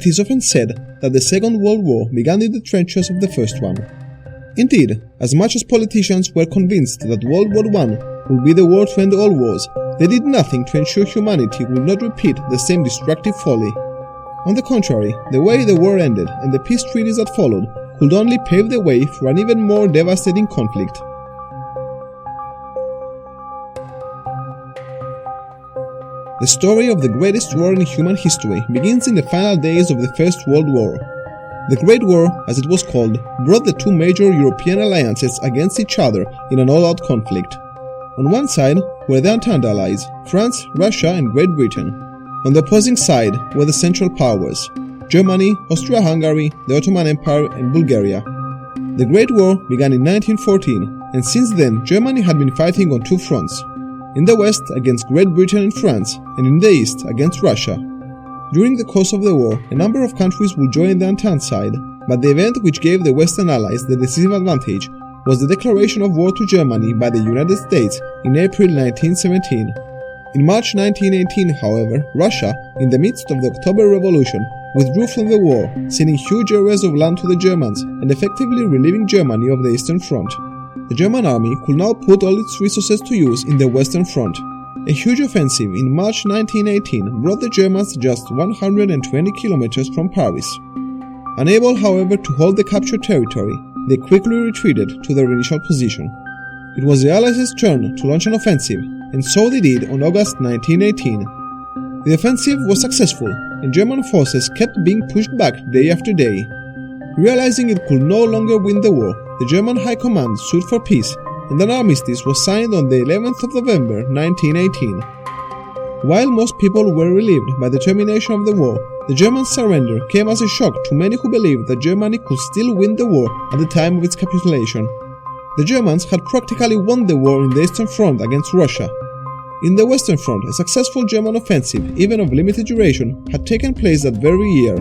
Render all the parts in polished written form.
it is often said that the Second World War began in the trenches of the first one. Indeed, as much as politicians were convinced that World War I would be the war to end all wars, they did nothing to ensure humanity would not repeat the same destructive folly. On the contrary, the way the war ended and the peace treaties that followed could only pave the way for an even more devastating conflict. The story of the greatest war in human history begins in the final days of the First World War. The Great War, as it was called, brought the two major European alliances against each other in an all-out conflict. On one side were the Entente allies, France, Russia and Great Britain. On the opposing side were the Central Powers, Germany, Austria-Hungary, the Ottoman Empire and Bulgaria. The Great War began in 1914, and since then Germany had been fighting on two fronts. In the west against Great Britain and France, and in the east against Russia. During the course of the war, a number of countries would join the Entente side, but the event which gave the Western Allies the decisive advantage was the declaration of war to Germany by the United States in April 1917. In March 1918, however, Russia, in the midst of the October Revolution, withdrew from the war, ceding huge areas of land to the Germans and effectively relieving Germany of the Eastern Front. The German army could now put all its resources to use in the Western Front. A huge offensive in March 1918 brought the Germans just 120 kilometers from Paris. Unable, however, to hold the captured territory, they quickly retreated to their initial position. It was the Allies' turn to launch an offensive, and so they did on August 1918. The offensive was successful, and German forces kept being pushed back day after day. Realizing it could no longer win the war, the German High Command sued for peace, and an armistice was signed on the 11th of November 1918. While most people were relieved by the termination of the war, the German surrender came as a shock to many who believed that Germany could still win the war at the time of its capitulation. The Germans had practically won the war in the Eastern Front against Russia. In the Western Front, a successful German offensive, even of limited duration, had taken place that very year.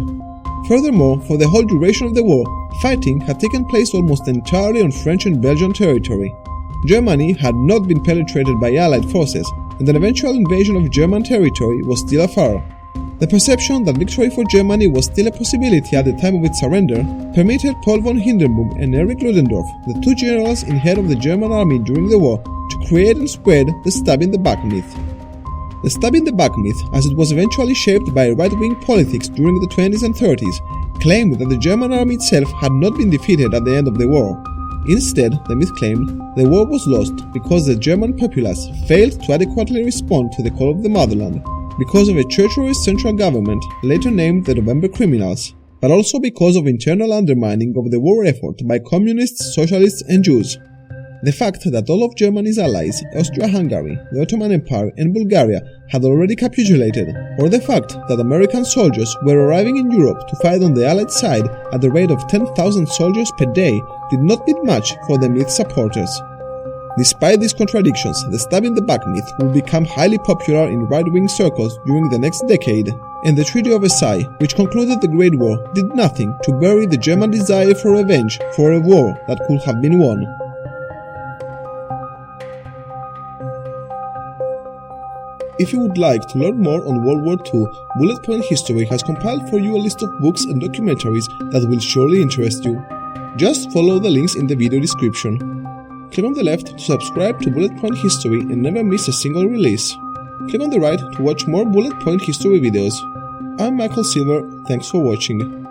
Furthermore, for the whole duration of the war, fighting had taken place almost entirely on French and Belgian territory. Germany had not been penetrated by Allied forces, and an eventual invasion of German territory was still afar. The perception that victory for Germany was still a possibility at the time of its surrender permitted Paul von Hindenburg and Erich Ludendorff, the two generals in head of the German army during the war, to create and spread the stab-in-the-back myth. The stab-in-the-back myth, as it was eventually shaped by right-wing politics during the 20s and 30s, claimed that the German army itself had not been defeated at the end of the war. Instead, the myth claimed the war was lost because the German populace failed to adequately respond to the call of the motherland, because of a treacherous central government later named the November Criminals, but also because of internal undermining of the war effort by communists, socialists and Jews. The fact that all of Germany's allies, Austria-Hungary, the Ottoman Empire and Bulgaria, had already capitulated, or the fact that American soldiers were arriving in Europe to fight on the Allied side at the rate of 10,000 soldiers per day did not mean much for the myth's supporters. Despite these contradictions, the stab-in-the-back myth would become highly popular in right-wing circles during the next decade, and the Treaty of Versailles, which concluded the Great War, did nothing to bury the German desire for revenge for a war that could have been won. If you would like to learn more on World War II, Bullet Point History has compiled for you a list of books and documentaries that will surely interest you. Just follow the links in the video description. Click on the left to subscribe to Bullet Point History and never miss a single release. Click on the right to watch more Bullet Point History videos. I'm Michael Silver, thanks for watching.